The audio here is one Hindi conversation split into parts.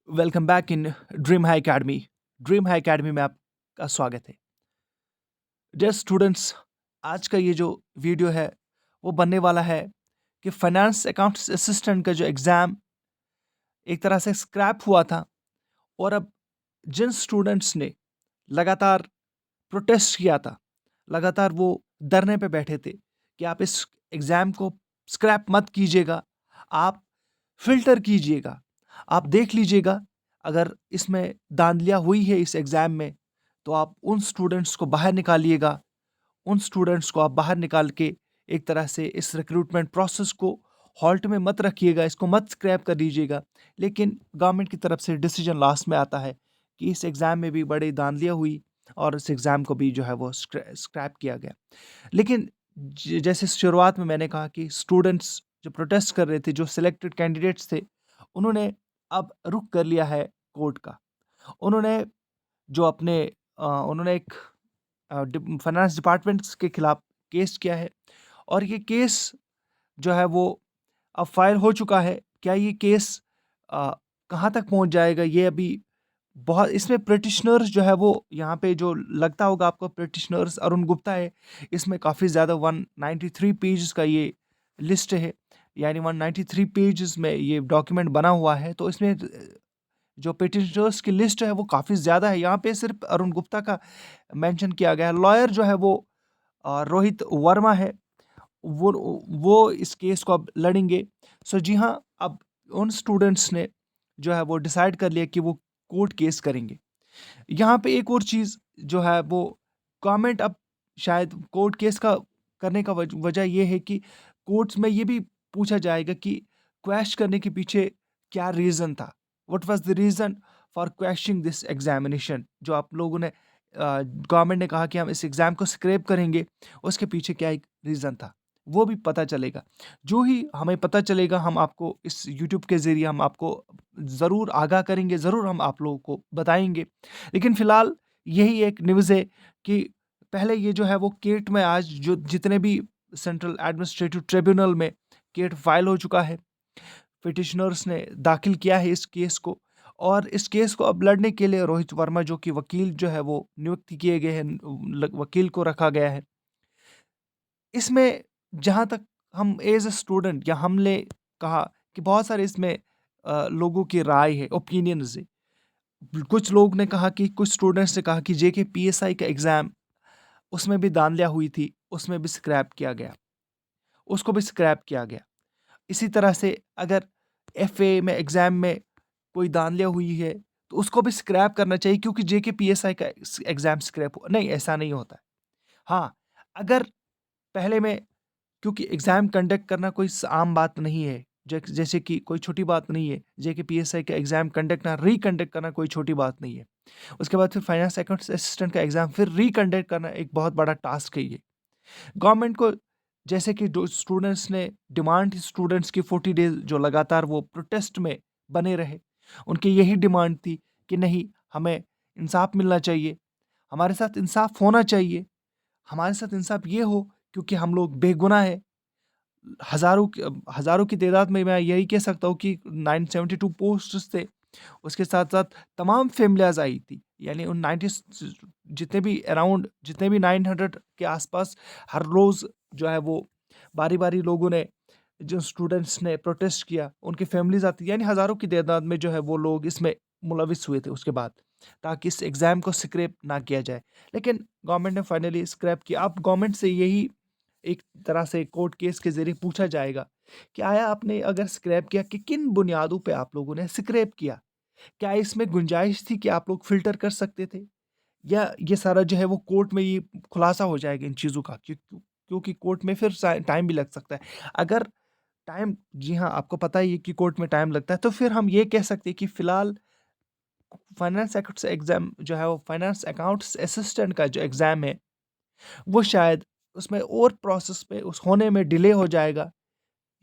Welcome back in dream high academy. Dream high academy में आपका स्वागत है। डियर स्टूडेंट्स, आज का ये जो वीडियो है वो बनने वाला है कि फाइनेंस अकाउंट्स असिस्टेंट का जो एग्ज़ाम एक तरह से स्क्रैप हुआ था, और अब जिन स्टूडेंट्स ने लगातार प्रोटेस्ट किया था, लगातार वो धरने पे बैठे थे कि आप इस एग्ज़ाम को स्क्रैप मत कीजिएगा, आप फ़िल्टर कीजिएगा, आप देख लीजिएगा, अगर इसमें धांधलियाँ हुई है इस एग्ज़ाम में, तो आप उन स्टूडेंट्स को बाहर निकालिएगा। उन स्टूडेंट्स को आप बाहर निकाल के एक तरह से इस रिक्रूटमेंट प्रोसेस को हॉल्ट में मत रखिएगा, इसको मत स्क्रैप कर दीजिएगा। लेकिन गवर्नमेंट की तरफ से डिसीजन लास्ट में आता है कि इस एग्ज़ाम में भी बड़ी धांधलियाँ हुई और इस एग्ज़ाम को भी जो है वो स्क्रैप किया गया। लेकिन जैसे शुरुआत में मैंने कहा कि स्टूडेंट्स जो प्रोटेस्ट कर रहे थे, जो सिलेक्टेड कैंडिडेट्स थे, उन्होंने अब रुख कर लिया है कोर्ट का। उन्होंने जो अपने उन्होंने एक फाइनेंस डिपार्टमेंट्स के खिलाफ केस किया है, और ये केस जो है वो अब फाइल हो चुका है। क्या ये केस अ, कहाँ तक पहुँच जाएगा, ये अभी बहुत इसमें पिटिशनर्स जो है वो यहाँ पे जो लगता होगा आपको, पिटिशनर्स अरुण गुप्ता है। इसमें काफ़ी ज़्यादा 193 पेजेस का ये लिस्ट है, यानी 193 पेजेस में ये डॉक्यूमेंट बना हुआ है। तो इसमें जो पिटिशनर्स की लिस्ट है वो काफ़ी ज़्यादा है। यहाँ पे सिर्फ अरुण गुप्ता का मेंशन किया गया है। लॉयर जो है वो रोहित वर्मा है। वो वो इस केस को अब लड़ेंगे। सो जी हाँ, अब उन स्टूडेंट्स ने जो है वो डिसाइड कर लिया कि वो कोर्ट केस करेंगे। यहाँ पे एक और चीज़ जो है वो, गवर्नमेंट अब शायद कोर्ट केस का करने का वजह ये है कि कोर्ट्स में ये भी पूछा जाएगा कि क्वैश करने के पीछे क्या रीज़न था? What was the reason for quashing this examination? जो आप लोगों ने गवर्नमेंट ने कहा कि हम इस एग्ज़ाम को स्क्रैप करेंगे, उसके पीछे क्या एक रीज़न था? वो भी पता चलेगा। जो ही हमें पता चलेगा, हम आपको इस यूट्यूब के ज़रिए हम आपको ज़रूर आगाह करेंगे, ज़रूर हम आप लोगों को बताएँगे। लेकिन फ़िलहाल यही एक न्यूज़ है कि पहले ये जो है वो केट में आज जो जितने भी सेंट्रल एडमिनिस्ट्रेटिव ट्रिब्यूनल में केट फाइल हो चुका है। पिटिशनर्स ने दाखिल किया है इस केस को, और इस केस को अब लड़ने के लिए रोहित वर्मा जो कि वकील जो है वो नियुक्त किए गए हैं, वकील को रखा गया है। इसमें जहाँ तक हम एज अ स्टूडेंट या हमने कहा कि बहुत सारे इसमें लोगों की राय है, ओपिनियंस है। कुछ लोग ने कहा कि कुछ स्टूडेंट्स ने कहा कि जेके पीएसआई का एग्ज़ाम, उसमें भी धांधलियाँ हुई थी, उसमें भी स्क्रैप किया गया, उसको भी स्क्रैप किया गया। इसी तरह से अगर एफए में एग्ज़ाम में कोई धांधलियाँ हुई है, तो उसको भी स्क्रैप करना चाहिए, क्योंकि जेके पीएसआई का एग्ज़ाम स्क्रैप हो नहीं, ऐसा नहीं होता है। हाँ, अगर पहले में, क्योंकि एग्ज़ाम कंडक्ट करना कोई आम बात नहीं है। जैसे कि कोई छोटी बात नहीं है। जेके पीएसआई का एग्ज़ाम कंडक्ट ना रिकंडक्ट करना कोई छोटी बात नहीं है। उसके बाद फिर फाइनेंस अकाउंट्स असिस्टेंट का एग्ज़ाम फिर रिकंडक्ट करना एक बहुत बड़ा टास्क है ये। गवर्नमेंट को, जैसे कि जो स्टूडेंट्स ने डिमांड थी, स्टूडेंट्स की 40 डेज़ जो लगातार वो प्रोटेस्ट में बने रहे, उनकी यही डिमांड थी कि नहीं, हमें इंसाफ़ मिलना चाहिए, हमारे साथ इंसाफ़ होना चाहिए, हमारे साथ इंसाफ़ ये हो क्योंकि हम लोग बेगुनाह हैं। हज़ारों की तादाद में मैं यही कह सकता हूँ कि 972 पोस्ट्स थे। उसके साथ-साथ तमाम फ़ैमिलियाज़ आई थी। यानी उन 90 जितने भी अराउंड, जितने भी 900 के आस-पास हर रोज़ जो है वो बारी-बारी लोगों ने, जो स्टूडेंट्स ने प्रोटेस्ट किया, उनकी फ़ैमिलीज़ आती, यानी हज़ारों की तादाद में जो है वो लोग इसमें मुलविस हुए थे उसके बाद, ताकि इस एग्ज़ाम को स्क्रैप ना किया जाए। लेकिन गवर्नमेंट ने फाइनली स्क्रैप किया। अब गवर्नमेंट से यही एक तरह से कोर्ट केस के ज़रिए पूछा जाएगा कि आया आपने अगर स्क्रैप किया, कि किन बुनियादों पे आप लोगों ने स्क्रैप किया? क्या इसमें गुंजाइश थी कि आप लोग फ़िल्टर कर सकते थे? या ये सारा जो है वो कोर्ट में ये खुलासा हो जाएगा इन चीज़ों का, क्योंकि कोर्ट में फिर टाइम भी लग सकता है। अगर टाइम, जी हाँ, आपको पता ही है कि कोर्ट में टाइम लगता है, तो फिर हम ये कह सकते हैं कि फ़िलहाल फाइनेंस अकाउंट्स एग्ज़ाम जो है वो फाइनेंस अकाउंट्स असिस्टेंट का जो एग्ज़ाम है, वो शायद उसमें और प्रोसेस पे उस होने में डिले हो जाएगा।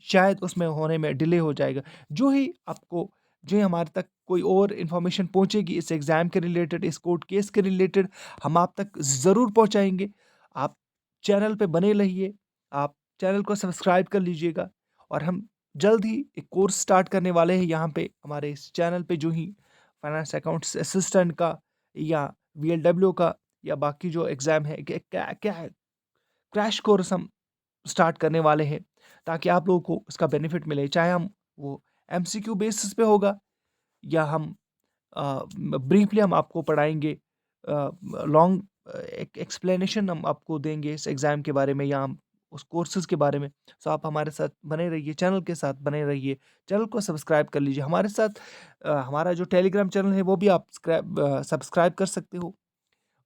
शायद उसमें होने में डिले हो जाएगा। जो ही आपको, जो ही हमारे तक कोई और इन्फॉर्मेशन पहुँचेगी इस एग्ज़ाम के रिलेटेड, इस कोर्ट केस के रिलेटेड, हम आप तक ज़रूर पहुँचाएँगे। आप चैनल पे बने रहिए, आप चैनल को सब्सक्राइब कर लीजिएगा, और हम जल्द ही एक कोर्स स्टार्ट करने वाले हैं यहाँ पे हमारे इस चैनल पे, जो ही फाइनेंस अकाउंट्स असिस्टेंट का या वीएलडब्ल्यू का या बाकी जो एग्ज़ाम है, क्या क्या है, क्रैश कोर्स हम स्टार्ट करने वाले हैं ताकि आप लोगों को उसका बेनिफिट मिले। चाहे हम वो एमसीक्यू बेसिस पे होगा या हम ब्रीफली हम आपको पढ़ाएँगे, लॉन्ग एक एक्सप्लेनेशन हम आपको देंगे इस एग्ज़ाम के बारे में या हम उस कोर्सेज़ के बारे में। सो आप हमारे साथ बने रहिए, चैनल के साथ बने रहिए। चैनल को सब्सक्राइब कर लीजिए। हमारे साथ हमारा जो टेलीग्राम चैनल है वो भी आप सब्सक्राइब कर सकते हो।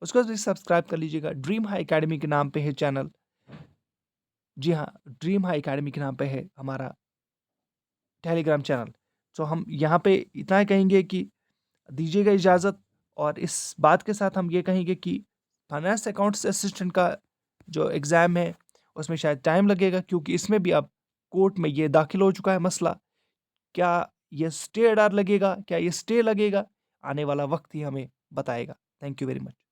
उसको भी सब्सक्राइब कर लीजिएगा। ड्रीम हाई अकेडमी के नाम पे है चैनल। जी हाँ, ड्रीम हाई अकेडमी के नाम पे है हमारा टेलीग्राम चैनल। सो हम यहाँ पे इतना ही कहेंगे कि दीजिएगा इजाज़त, और इस बात के साथ हम ये कहेंगे कि फाइनेंस अकाउंट्स असिस्टेंट का जो एग्ज़ाम है, उसमें शायद टाइम लगेगा क्योंकि इसमें भी अब कोर्ट में ये दाखिल हो चुका है मसला। क्या ये स्टे ऑर्डर लगेगा? क्या ये स्टे लगेगा? आने वाला वक़्त ही हमें बताएगा। Thank you very much.